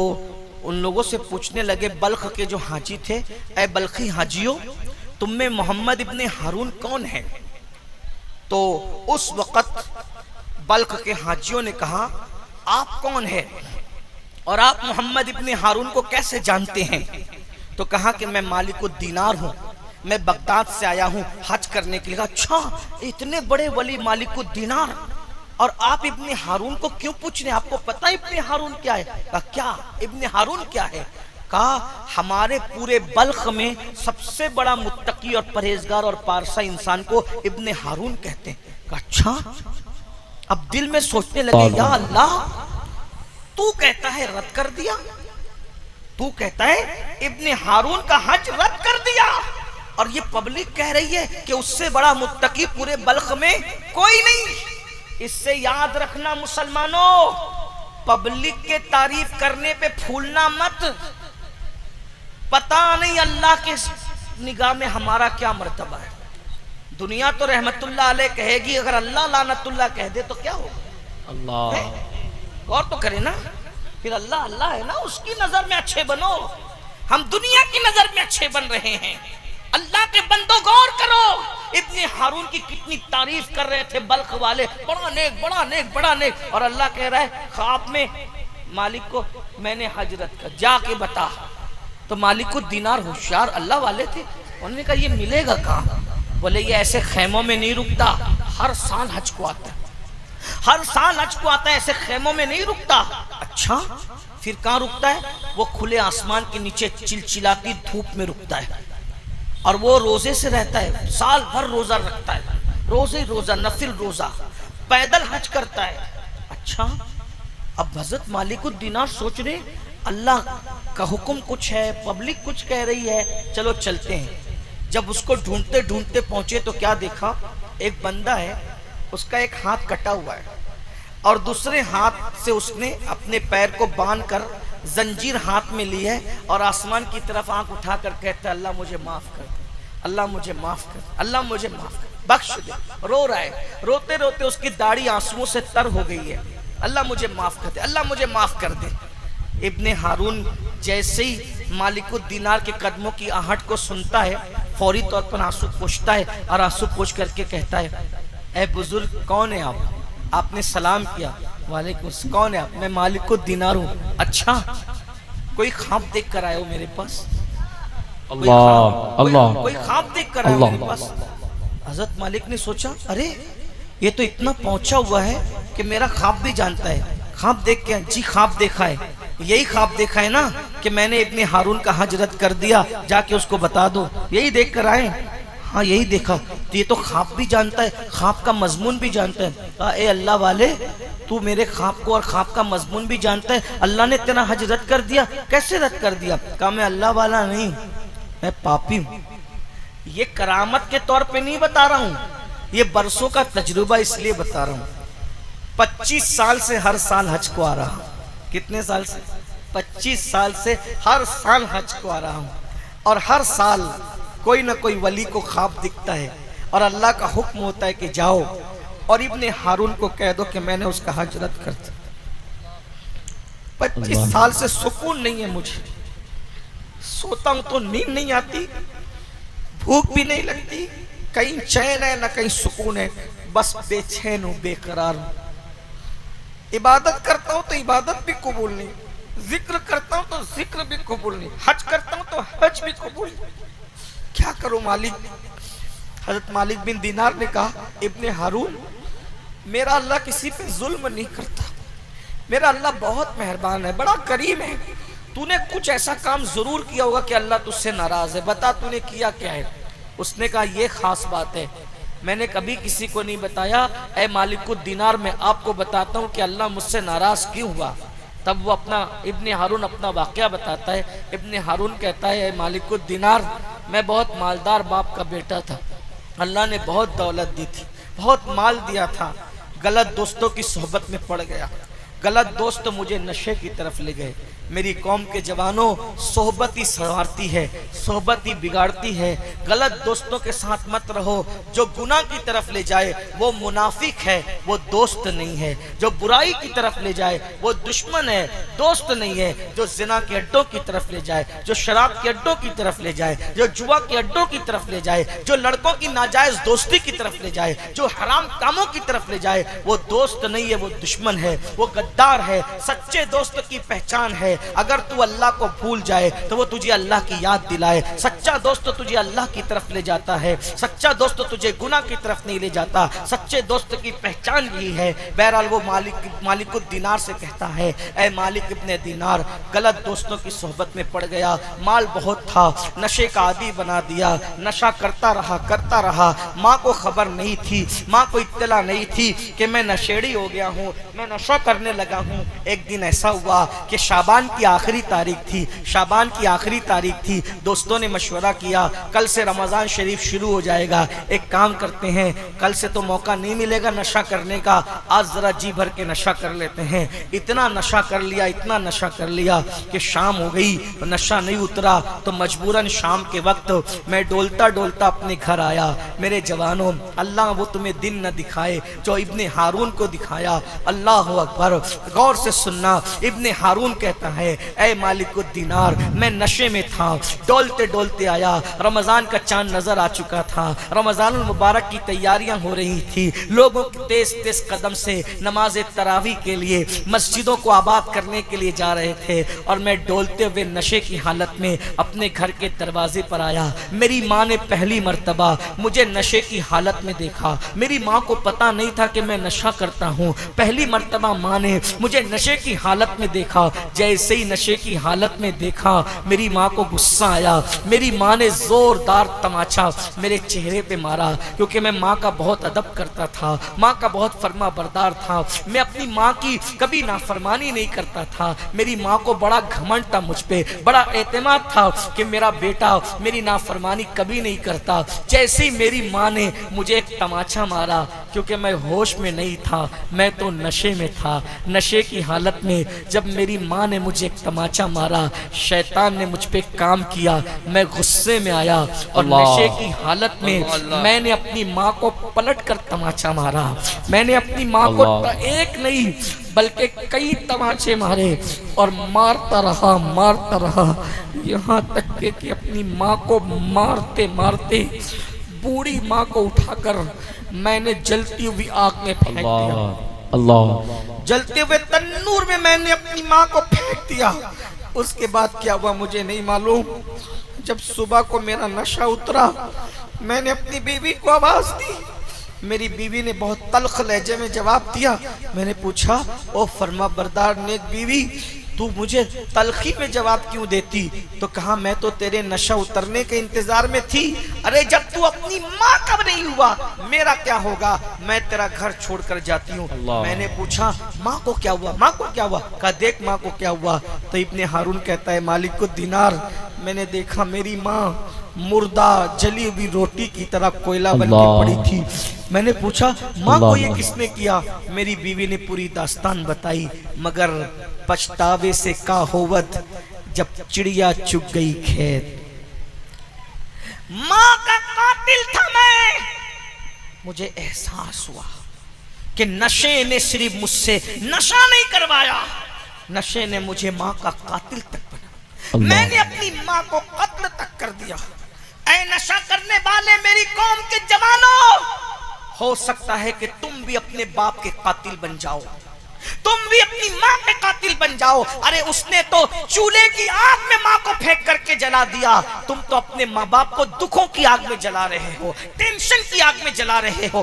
ان لوگوں سے پوچھنے لگے، بلخ کے جو حاجی تھے، اے بلخی حاجیوں، تم میں محمد ابن ہارون کون ہے؟ تو اس وقت بلخ کے حاجیوں نے کہا، آپ کون ہے اور آپ محمد ابن ہارون کو کیسے جانتے ہیں؟ تو کہا کہ میں مالک الدینار ہوں، میں بغداد سے آیا ہوں حج کرنے کے لیے۔ اچھا، اتنے بڑے ولی مالک الدینار، اور آپ ابن ہارون کو کیوں پوچھ رہے ہیں؟ آپ کو پتہ ابن ہارون کیا ہے؟ کہا کیا ابن ہارون کیا ہے؟ کہا ہمارے پورے بلخ میں سب سے بڑا متقی اور پرہیزگار اور پارسا انسان کو ابن ہارون کہتے ہیں۔ کہا اچھا۔ اب دل میں سوچنے لگے، یا اللہ، تو کہتا ہے رد کر دیا، تو کہتا ہے ابن ہارون کا حج رد کر دیا، اور یہ پبلک کہہ رہی ہے کہ اس سے بڑا متقی پورے بلخ میں کوئی نہیں۔ اس سے یاد رکھنا مسلمانوں، پبلک کے تعریف کرنے پہ پھولنا مت، پتہ نہیں اللہ کے نگاہ میں ہمارا کیا مرتبہ ہے۔ دنیا تو رحمت اللہ علیہ کہے گی، اگر اللہ لعنت اللہ کہہ دے تو کیا ہوگا؟ اللہ غور تو کرے نا، پھر اللہ اللہ ہے نا، اس کی نظر میں اچھے بنو۔ ہم دنیا کی نظر میں اچھے بن رہے ہیں، اللہ کے بندوں غور کرو، ابن ہارون کی کتنی تعریف کر رہے تھے بلخ والے، بڑا نیک بڑا نیک بڑا نیک، اور اللہ کہہ رہا ہے خواب میں مالک کو میں نے حج رد کر، جا کے بتا۔ تو مالک الدینار ہوشیار اللہ والے تھے، انہوں نے کہا یہ ملے گا کہاں؟ بولے یہ ایسے خیموں میں نہیں رکتا، ہر سال حج کو آتا ہے، ہر سال حج کو آتا ہے، ایسے خیموں میں نہیں رکتا۔ اچھا، پھر کہاں رکتا ہے؟ وہ کھلے آسمان کے نیچے چلچلاتی دھوپ میں رکتا ہے، اور وہ روزے سے رہتا ہے، سال بھر روزہ رکھتا ہے، روزے روزہ، نفل روزہ، پیدل حج کرتا ہے۔ اچھا، اب حضرت مالک الدینار سوچ رہے اللہ کا حکم کچھ ہے، پبلک کچھ کہہ رہی ہے، چلو چلتے ہیں۔ جب اس کو ڈھونڈتے ڈھونڈتے پہنچے تو کیا دیکھا؟ ایک بندہ ہے، اس کا ایک ہاتھ کٹا ہوا ہے، اور دوسرے ہاتھ سے اس نے اپنے پیر کو باندھ کر زنجیر ہاتھ میں لی ہے، اور آسمان کی طرف آنکھ اٹھا کر کہتا ہے اللہ مجھے معاف کر دے، اللہ مجھے معاف کر دے، اللہ مجھے معاف کر دے، بخش دے۔ رو رہا ہے، روتے روتے اس کی داڑھی آنسوؤں سے تر ہو گئی ہے، اللہ مجھے معاف کر دے، اللہ مجھے معاف کر دے۔ ابن ہارون جیسے ہی مالک الدینار کے قدموں کی آہٹ کو سنتا ہے، فوری طور پر آنسو پوچھتا ہے، اور آنسو پوچھ کر کے کہتا ہے اے بزرگ کون ہے آپ؟ آپ نے سلام کیا، وعلیکم السلام، کون ہے آپ؟ میں مالک الدینار ہوں۔ اچھا، کوئی خواب دیکھ کر آئے ہو میرے پاس؟ اللہ کوئی خواب دیکھ کر آئے ہو میرے پاس؟ حضرت مالک نے سوچا ارے یہ تو اتنا پہنچا ہوا ہے کہ میرا خواب بھی جانتا ہے۔ خواب دیکھ کے، جی خواب دیکھا ہے، یہی خواب دیکھا ہے نا کہ میں نے ابن ہارون کا حج رد کر دیا، جا کے اس کو بتا دو، یہی دیکھ کر آئے؟ ہاں یہی دیکھا۔ تو یہ تو خواب بھی جانتا ہے، خواب کا مضمون بھی جانتا ہے۔ کہا اے اللہ والے، تو میرے خواب کو اور خواب کا مضمون بھی جانتا ہے، اللہ نے تیرا حج رد کر دیا، کیسے رد کر دیا؟ کہا میں اللہ والا نہیں، میں پاپی ہوں۔ یہ کرامت کے طور پہ نہیں بتا رہا ہوں، یہ برسوں کا تجربہ اس لیے بتا رہا ہوں۔ 25 سال سے ہر سال حج کو آ رہا ہوں۔ کتنے سال سے؟ 25 سال سے ہر سال حج کو آ رہا ہوں، اور ہر سال کوئی نہ کوئی ولی کو خواب دکھتا ہے، اور اللہ کا حکم ہوتا ہے کہ جاؤ اور ابن ہارون کو کہہ دو کہ میں نے اس کا حج رد کر دیا۔ 25 سال سے سکون نہیں ہے مجھے، سوتا ہوں تو نیند نہیں آتی، بھوک بھی نہیں لگتی، کہیں چین ہے نہ کہیں سکون ہے، بس بے چین ہوں، بے قرار ہوں۔ عبادت کرتا ہوں تو عبادت بھی قبول نہیں، ذکر کرتا ہوں تو ذکر بھی قبول نہیں، حج کرتا ہوں تو حج بھی قبول نہیں، کیا کروں مالک؟ حضرت مالک بن دینار نے کہا ابن ہارون، میرا اللہ کسی پہ ظلم نہیں کرتا، میرا اللہ بہت مہربان ہے، بڑا کریم ہے، تو نے کچھ ایسا کام ضرور کیا ہوگا کہ اللہ تجھ سے ناراض ہے، بتا تو نے کیا کیا ہے؟ اس نے کہا یہ خاص بات ہے، میں نے کبھی کسی کو نہیں بتایا اے مالک الدینار میں آپ کو بتاتا ہوں کہ اللہ مجھ سے ناراض کیوں ہوا۔ تب وہ اپنا ابن ہارون اپنا واقعہ بتاتا ہے۔ ابن ہارون کہتا ہے اے مالک الدینار میں بہت مالدار باپ کا بیٹا تھا، اللہ نے بہت دولت دی تھی، بہت مال دیا تھا، غلط دوستوں کی صحبت میں پڑ گیا، غلط دوست مجھے نشے کی طرف لے گئے۔ میری قوم کے جوانوں صحبت ہی سنوارتی ہے، صحبت ہی بگاڑتی ہے، غلط دوستوں کے ساتھ مت رہو، جو گناہ کی طرف لے جائے وہ منافق ہے، وہ دوست نہیں ہے، جو برائی کی طرف لے جائے وہ دشمن ہے، دوست نہیں ہے، جو زنا کے اڈوں کی طرف لے جائے، جو شراب کے اڈوں کی طرف لے جائے، جو جوا کے اڈوں کی طرف لے جائے، جو لڑکوں کی ناجائز دوستی کی طرف لے جائے، جو حرام کاموں کی طرف لے جائے، وہ دوست نہیں ہے، وہ دشمن ہے، وہ غدار ہے۔ سچے دوست کی پہچان ہے اگر تو اللہ کو بھول جائے تو وہ تجھے اللہ کی یاد دلائے، سچا دوست تجھے اللہ کی طرف لے جاتا ہے، سچا دوست تجھے گناہ کی طرف نہیں لے جاتا، سچے دوست کی پہچان یہی ہے۔ بہرحال وہ مالک الدینار سے کہتا ہے اے مالک ابن دینار غلط دوستوں کی صحبت میں پڑ گیا، مال بہت تھا، نشے کا عادی بنا دیا، نشہ کرتا رہا، ماں کو خبر نہیں تھی، ماں کو اطلاع نہیں تھی کہ میں نشیڑی ہو گیا ہوں، میں نشہ کرنے لگا ہوں۔ ایک دن ایسا ہوا کہ شعبان کی آخری تاریخ تھی، دوستوں نے مشورہ کیا کل سے رمضان شریف شروع ہو جائے گا، ایک کام کرتے ہیں کل سے تو موقع نہیں ملے گا نشہ کرنے کا، آج ذرا جی بھر کے نشہ کر لیتے ہیں۔ اتنا نشہ کر لیا کہ شام ہو گئی، نشہ نہیں اترا تو مجبوراً شام کے وقت میں ڈولتا اپنے گھر آیا۔ میرے جوانوں اللہ وہ تمہیں دن نہ دکھائے جو ابن ہارون کو دکھایا۔ اللہ اکبر، غور سے سننا۔ ابن ہارون کہتا ہے اے مالک الدینار میں نشے میں تھا، ڈولتے آیا، رمضان کا چاند نظر آ چکا تھا، رمضان المبارک کی تیاریاں ہو رہی تھی، لوگوں تیز قدم سے نماز تراویح کے لیے مسجدوں کو آباد کرنے کے لیے جا رہے تھے، اور میں ڈولتے ہوئے نشے کی حالت میں اپنے گھر کے دروازے پر آیا۔ میری ماں نے پہلی مرتبہ مجھے نشے کی حالت میں دیکھا، میری ماں کو پتا نہیں تھا کہ میں نشہ کرتا ہوں، پہلی مرتبہ ماں نے مجھے نشے کی حالت میں دیکھا۔ جیسے ہی نشے کی حالت میں دیکھا میری ماں کو غصہ آیا، میری ماں نے زوردار تماچا میرے چہرے پہ مارا، کیونکہ میں ماں کا بہت ادب کرتا تھا، ماں کا بہت فرما بردار تھا، میں اپنی ماں کی کبھی نافرمانی نہیں کرتا تھا۔ میری ماں کو بڑا گھمنڈ تھا مجھ پہ، بڑا اعتماد تھا کہ میرا بیٹا میری نافرمانی کبھی نہیں کرتا۔ جیسے ہی میری ماں نے مجھے ایک تماچا مارا، کیونکہ میں ہوش میں نہیں تھا، میں تو نشے میں تھا، نشے کی حالت میں جب میری ماں نے مجھے ایک تماچا مارا، شیطان نے مجھ پہ کام کیا، میں غصے میں آیا اور نشے کی حالت میں میں نے اپنی ماں کو پلٹ کر تماچا مارا۔ میں نے اپنی ماں کو ایک نہیں بلکہ کئی تماچے مارے اور مارتا رہا یہاں تک کہ اپنی ماں کو مارتے بوڑھی ماں کو اٹھا کر میں نے جلتی ہوئی آگ میں پھینک دیا۔ جلتے ہوئے تنور میں نے اپنی ماں کو پھینک دیا۔ اس کے بعد کیا ہوا مجھے نہیں معلوم۔ جب صبح کو میرا نشہ اترا میں نے اپنی بیوی کو آواز دی، میری بیوی نے بہت تلخ لہجے میں جواب دیا۔ میں نے پوچھا او فرما بردار نیک بیوی تو مجھے تلخی میں جواب کیوں دیتی؟ تو کہا میں تو تیرے نشہ اترنے کے انتظار میں تھی۔ ارے جب تو اپنی ماں کب نہیں ہوا میرا کیا ہوگا؟ میں تیرا گھر چھوڑ کر جاتی ہوں۔ میں نے پوچھا ماں کو کیا ہوا؟ کہا دیکھ ماں کو کیا ہوا؟ تو ابن ہارون کہتا ہے مالک الدینار میں نے دیکھا میری ماں مردہ جلی ہوئی روٹی کی طرح کوئلہ بن کے پڑی تھی۔ میں نے پوچھا ماں کو یہ کس نے کیا؟ میری بیوی نے پوری داستان بتائی، مگر پچھتاوے سے کا ہوت جب چڑیا چگ گئی کھیت۔ ماں کا قاتل تھا میں، مجھے احساس ہوا کہ نشے نے صرف مجھ سے نشہ نہیں کروایا، نشے نے مجھے ماں کا قاتل تک بنا، میں نے اپنی ماں کو قتل تک کر دیا۔ اے نشہ کرنے والے میری قوم کے جوانوں، ہو سکتا ہے کہ تم بھی اپنے باپ کے قاتل بن جاؤ، تم بھی اپنی ماں کے قاتل بن جاؤ۔ ارے اس نے تو چولہے کی آگ میں ماں کو پھینک کر کے جلا دیا، تم تو اپنے ماں باپ کو دکھوں کی آگ میں جلا رہے ہو، ٹینشن کی آگ میں جلا رہے ہو،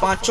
5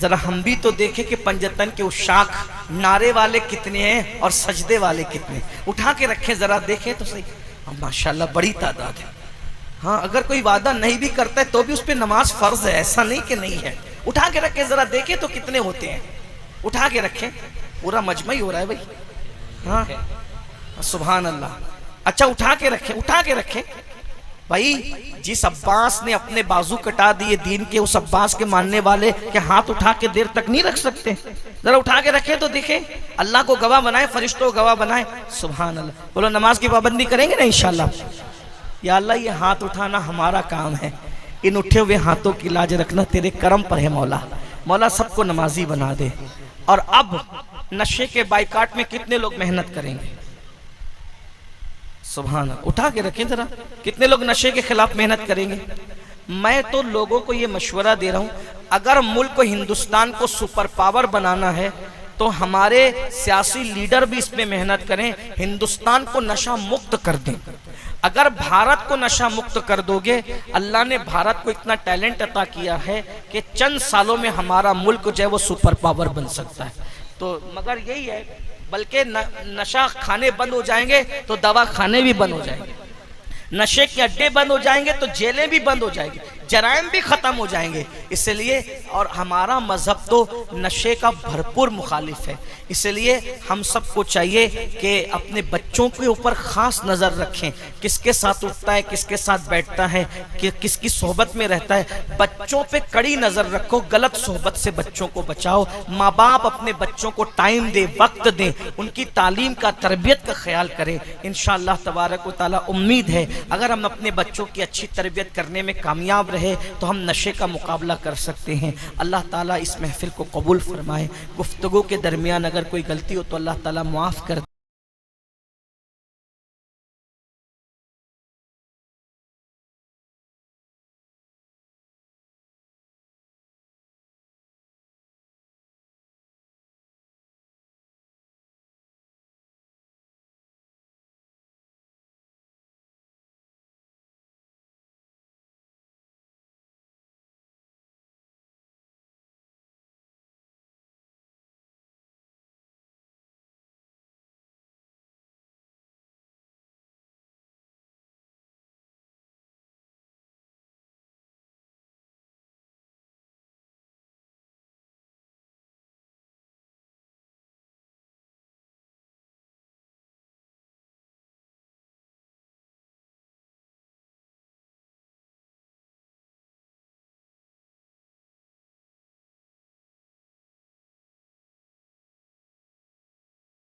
ذرا ہم بھی تو دیکھیں کہ پنجتن کے اشاک نعرے والے کتنے ہیں اور سجدے والے کتنے ہیں. اٹھا کے رکھیں ذرا دیکھیں تو صحیح. ماشاءاللہ بڑی تعداد ہے. ہاں اگر کوئی وعدہ نہیں بھی کرتا ہے تو بھی اس پہ نماز فرض ہے، ایسا نہیں کہ نہیں ہے. اٹھا کے رکھیں ذرا دیکھیں تو کتنے ہوتے ہیں. اٹھا کے رکھیں. پورا مجمع ہی ہو رہا ہے بھائی. ہاں سبحان اللہ. اچھا اٹھا کے رکھیں، اٹھا کے رکھیں بھائی. جس عباس نے اپنے بازو کٹا دیے دین کے، اس عباس کے ماننے والے کہ ہاتھ اٹھا کے دیر تک نہیں رکھ سکتے. ذرا اٹھا کے رکھیں تو دیکھیں. اللہ کو گواہ بنائے، فرشتوں کو گواہ بنائے. سبحان اللہ. بولو نماز کی پابندی کریں گے نا انشاءاللہ. یا اللہ یہ ہاتھ اٹھانا ہمارا کام ہے، ان اٹھے ہوئے ہاتھوں کی لاج رکھنا تیرے کرم پر ہے مولا. مولا سب کو نمازی بنا دے. اور اب نشے کے بائیکاٹ میں کتنے لوگ محنت کریں گے؟ سبحان اللہ. اٹھا کے رکھیں ذرا کتنے لوگ نشے کے خلاف محنت کریں گے. میں تو لوگوں کو یہ مشورہ دے رہا ہوں، اگر ملک کو ہندوستان کو سپر پاور بنانا ہے تو ہمارے سیاسی لیڈر بھی اس میں محنت کریں، ہندوستان کو نشہ مکت کر دیں. اگر بھارت کو نشہ مکت کر دو گے، اللہ نے بھارت کو اتنا ٹیلنٹ عطا کیا ہے کہ چند سالوں میں ہمارا ملک جو ہے وہ سپر پاور بن سکتا ہے. تو مگر یہی ہے، بلکہ نشہ کھانے بند ہو جائیں گے تو دوا کھانے بھی بند ہو جائیں گے، نشے کے اڈے بند ہو جائیں گے تو جیلیں بھی بند ہو جائیں گی، جرائم بھی ختم ہو جائیں گے. اس لیے اور ہمارا مذہب تو نشے کا بھرپور مخالف ہے. اس لیے ہم سب کو چاہیے کہ اپنے بچوں کے اوپر خاص نظر رکھیں، کس کے ساتھ اٹھتا ہے، کس کے ساتھ بیٹھتا ہے، کس کی صحبت میں رہتا ہے. بچوں پہ کڑی نظر رکھو، غلط صحبت سے بچوں کو بچاؤ. ماں باپ اپنے بچوں کو ٹائم دے، وقت دیں، ان کی تعلیم کا، تربیت کا خیال کریں. انشاءاللہ تبارک و تعالی امید ہے اگر ہم اپنے بچوں کی اچھی تربیت کرنے میں کامیاب رہے تو ہم نشے کا مقابلہ کر سکتے ہیں. اللہ تعالیٰ اس محفل کو قبول فرمائے. گفتگو کے درمیان اگر کوئی غلطی ہو تو اللہ تعالیٰ معاف کر